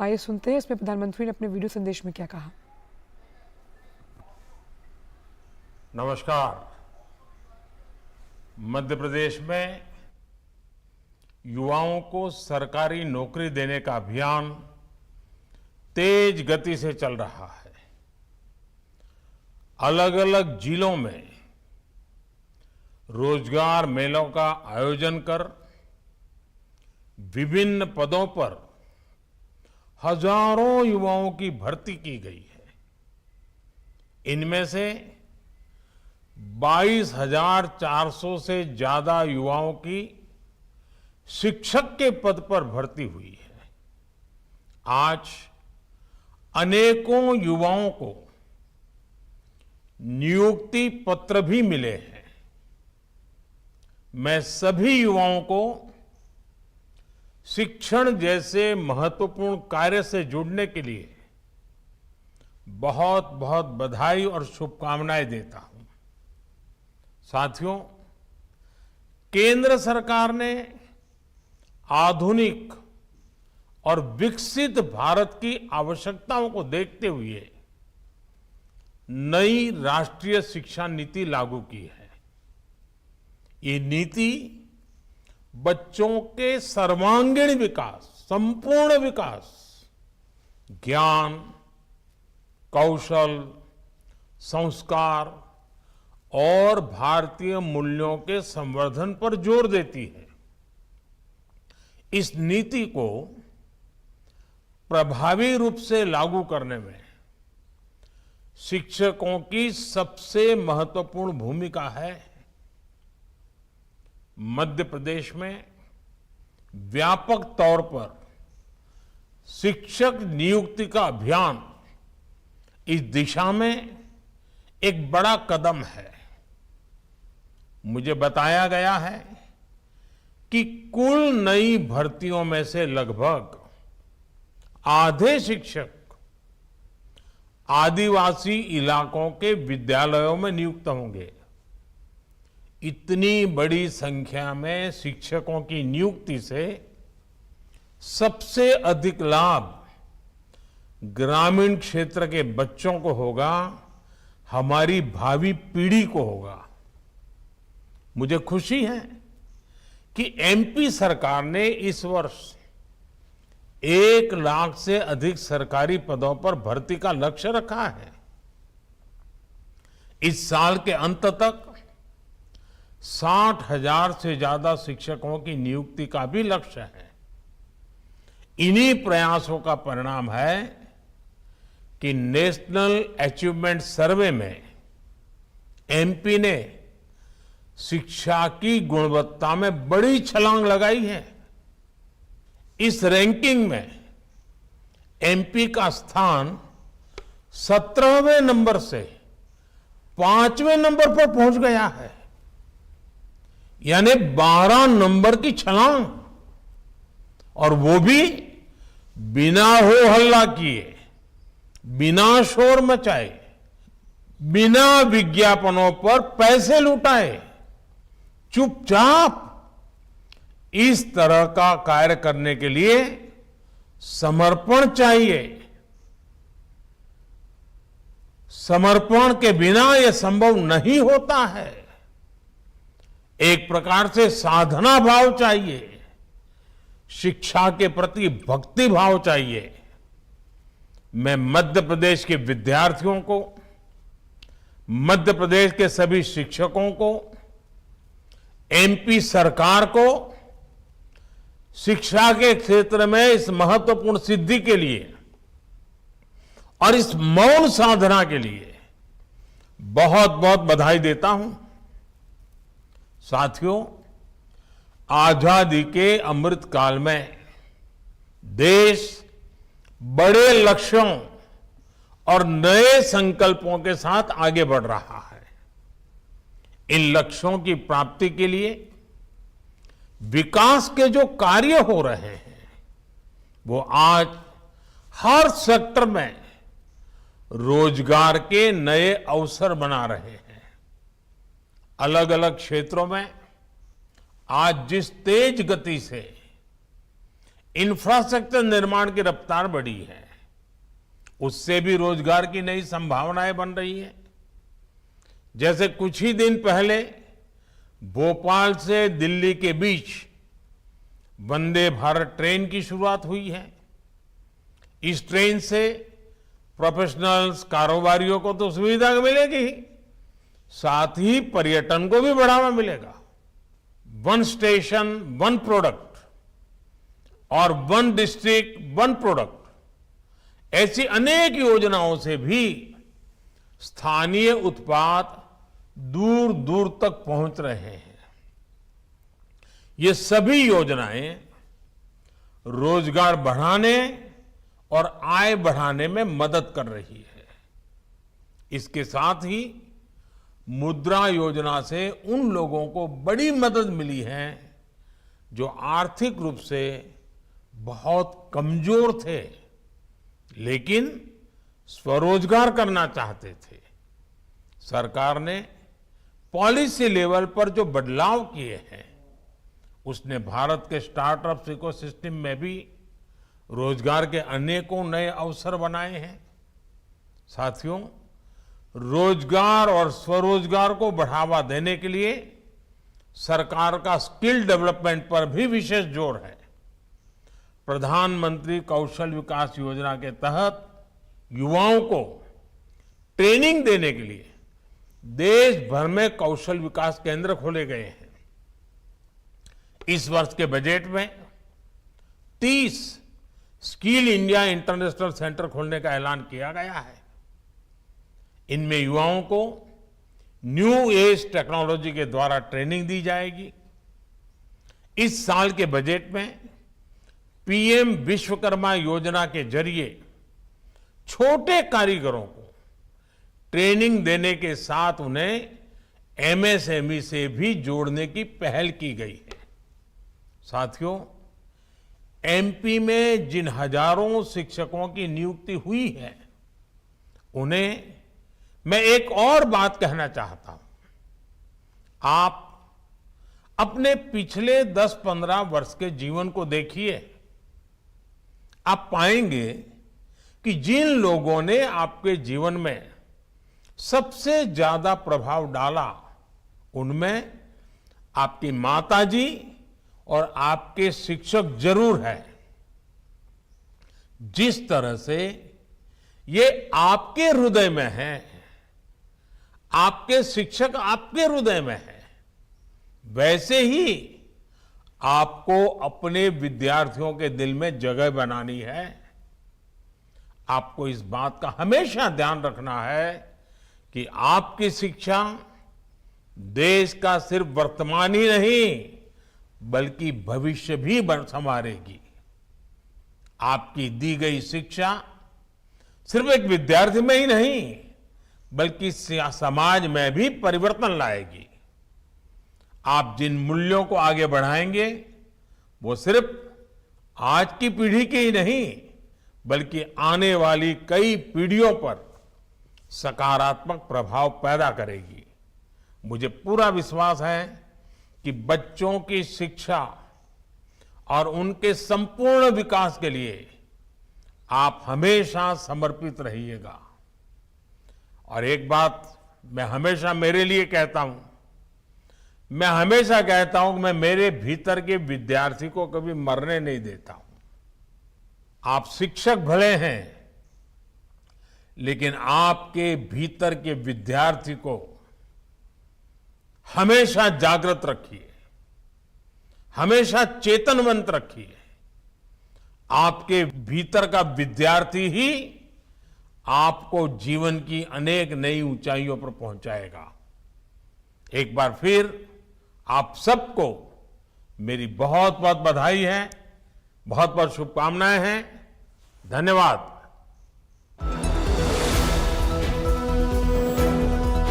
आइए सुनते हैं इसमें प्रधानमंत्री ने अपने वीडियो संदेश में क्या कहा। नमस्कार। मध्य प्रदेश में युवाओं को सरकारी नौकरी देने का अभियान तेज गति से चल रहा है। अलग अलग जिलों में रोजगार मेलों का आयोजन कर विभिन्न पदों पर हजारों युवाओं की भर्ती की गई है। इनमें से 22,400 से ज्यादा युवाओं की शिक्षक के पद पर भर्ती हुई है। आज अनेकों युवाओं को नियुक्ति पत्र भी मिले हैं। मैं सभी युवाओं को शिक्षण जैसे महत्वपूर्ण कार्य से जुड़ने के लिए बहुत बहुत बधाई और शुभकामनाएं देता हूं। साथियों, केंद्र सरकार ने आधुनिक और विकसित भारत की आवश्यकताओं को देखते हुए नई राष्ट्रीय शिक्षा नीति लागू की है। ये नीति बच्चों के सर्वांगीण विकास, संपूर्ण विकास, ज्ञान, कौशल, संस्कार और भारतीय मूल्यों के संवर्धन पर जोर देती है। इस नीति को प्रभावी रूप से लागू करने में शिक्षकों की सबसे महत्वपूर्ण भूमिका है। मध्य प्रदेश में व्यापक तौर पर शिक्षक नियुक्ति का अभियान इस दिशा में एक बड़ा कदम है। मुझे बताया गया है कि कुल नई भर्तियों में से लगभग आधे शिक्षक आदिवासी इलाकों के विद्यालयों में नियुक्त होंगे। इतनी बड़ी संख्या में शिक्षकों की नियुक्ति से सबसे अधिक लाभ ग्रामीण क्षेत्र के बच्चों को होगा, हमारी भावी पीढ़ी को होगा। मुझे खुशी है कि एमपी सरकार ने इस वर्ष 1 लाख से अधिक सरकारी पदों पर भर्ती का लक्ष्य रखा है। इस साल के अंत तक 60,000 से ज्यादा शिक्षकों की नियुक्ति का भी लक्ष्य है। इन्हीं प्रयासों का परिणाम है कि नेशनल अचीवमेंट सर्वे में एमपी ने शिक्षा की गुणवत्ता में बड़ी छलांग लगाई है। इस रैंकिंग में एमपी का स्थान 17वें नंबर से 5वें नंबर पर पहुंच गया है, यानी 12 नंबर की छलांग, और वो भी बिना हो हल्ला किए, बिना शोर मचाए, बिना विज्ञापनों पर पैसे लुटाए, चुपचाप। इस तरह का कार्य करने के लिए समर्पण चाहिए। समर्पण के बिना यह संभव नहीं होता है। एक प्रकार से साधना भाव चाहिए, शिक्षा के प्रति भक्ति भाव चाहिए। मैं मध्य प्रदेश के विद्यार्थियों को, मध्य प्रदेश के सभी शिक्षकों को, एमपी सरकार को शिक्षा के क्षेत्र में इस महत्वपूर्ण सिद्धि के लिए और इस मौन साधना के लिए बहुत बहुत बधाई देता हूं। साथियों, आजादी के अमृत काल में देश बड़े लक्ष्यों और नए संकल्पों के साथ आगे बढ़ रहा है। इन लक्ष्यों की प्राप्ति के लिए विकास के जो कार्य हो रहे हैं वो आज हर सेक्टर में रोजगार के नए अवसर बना रहे हैं। अलग अलग क्षेत्रों में आज जिस तेज गति से इंफ्रास्ट्रक्चर निर्माण की रफ्तार बढ़ी है, उससे भी रोजगार की नई संभावनाएं बन रही हैं। जैसे कुछ ही दिन पहले भोपाल से दिल्ली के बीच वंदे भारत ट्रेन की शुरुआत हुई है। इस ट्रेन से प्रोफेशनल्स, कारोबारियों को तो सुविधा मिलेगी ही, साथ ही पर्यटन को भी बढ़ावा मिलेगा। वन स्टेशन वन प्रोडक्ट और वन डिस्ट्रिक्ट वन प्रोडक्ट, ऐसी अनेक योजनाओं से भी स्थानीय उत्पाद दूर दूर तक पहुंच रहे हैं। ये सभी योजनाएं रोजगार बढ़ाने और आय बढ़ाने में मदद कर रही है। इसके साथ ही मुद्रा योजना से उन लोगों को बड़ी मदद मिली है जो आर्थिक रूप से बहुत कमजोर थे लेकिन स्वरोजगार करना चाहते थे। सरकार ने पॉलिसी लेवल पर जो बदलाव किए हैं, उसने भारत के स्टार्टअप इकोसिस्टम में भी रोजगार के अनेकों नए अवसर बनाए हैं। साथियों, रोजगार और स्वरोजगार को बढ़ावा देने के लिए सरकार का स्किल डेवलपमेंट पर भी विशेष जोर है। प्रधानमंत्री कौशल विकास योजना के तहत युवाओं को ट्रेनिंग देने के लिए देश भर में कौशल विकास केंद्र खोले गए हैं। इस वर्ष के बजट में 30 स्किल इंडिया इंटरनेशनल सेंटर खोलने का ऐलान किया गया है। इनमें युवाओं को न्यू एज टेक्नोलॉजी के द्वारा ट्रेनिंग दी जाएगी। इस साल के बजट में पीएम विश्वकर्मा योजना के जरिए छोटे कारीगरों को ट्रेनिंग देने के साथ उन्हें एमएसएमई से भी जोड़ने की पहल की गई है। साथियों, एमपी में जिन हजारों शिक्षकों की नियुक्ति हुई है, उन्हें मैं एक और बात कहना चाहता हूं। आप अपने पिछले 10-15 वर्ष के जीवन को देखिए, आप पाएंगे कि जिन लोगों ने आपके जीवन में सबसे ज्यादा प्रभाव डाला, उनमें आपकी माताजी और आपके शिक्षक जरूर है। जिस तरह से ये आपके हृदय में है, आपके शिक्षक आपके हृदय में है, वैसे ही आपको अपने विद्यार्थियों के दिल में जगह बनानी है। आपको इस बात का हमेशा ध्यान रखना है कि आपकी शिक्षा देश का सिर्फ वर्तमान ही नहीं बल्कि भविष्य भी संवारेगी। आपकी दी गई शिक्षा सिर्फ एक विद्यार्थी में ही नहीं बल्कि समाज में भी परिवर्तन लाएगी। आप जिन मूल्यों को आगे बढ़ाएंगे वो सिर्फ आज की पीढ़ी के ही नहीं बल्कि आने वाली कई पीढ़ियों पर सकारात्मक प्रभाव पैदा करेगी। मुझे पूरा विश्वास है कि बच्चों की शिक्षा और उनके संपूर्ण विकास के लिए आप हमेशा समर्पित रहिएगा। और एक बात मैं हमेशा मेरे लिए कहता हूं, मैं हमेशा कहता हूं कि मैं मेरे भीतर के विद्यार्थी को कभी मरने नहीं देता हूं। आप शिक्षक भले हैं लेकिन आपके भीतर के विद्यार्थी को हमेशा जागृत रखिए, हमेशा चेतनवंत रखिए। आपके भीतर का विद्यार्थी ही आपको जीवन की अनेक नई ऊंचाइयों पर पहुंचाएगा। एक बार फिर आप सबको मेरी बहुत बहुत बधाई है, बहुत बहुत शुभकामनाएं हैं। धन्यवाद।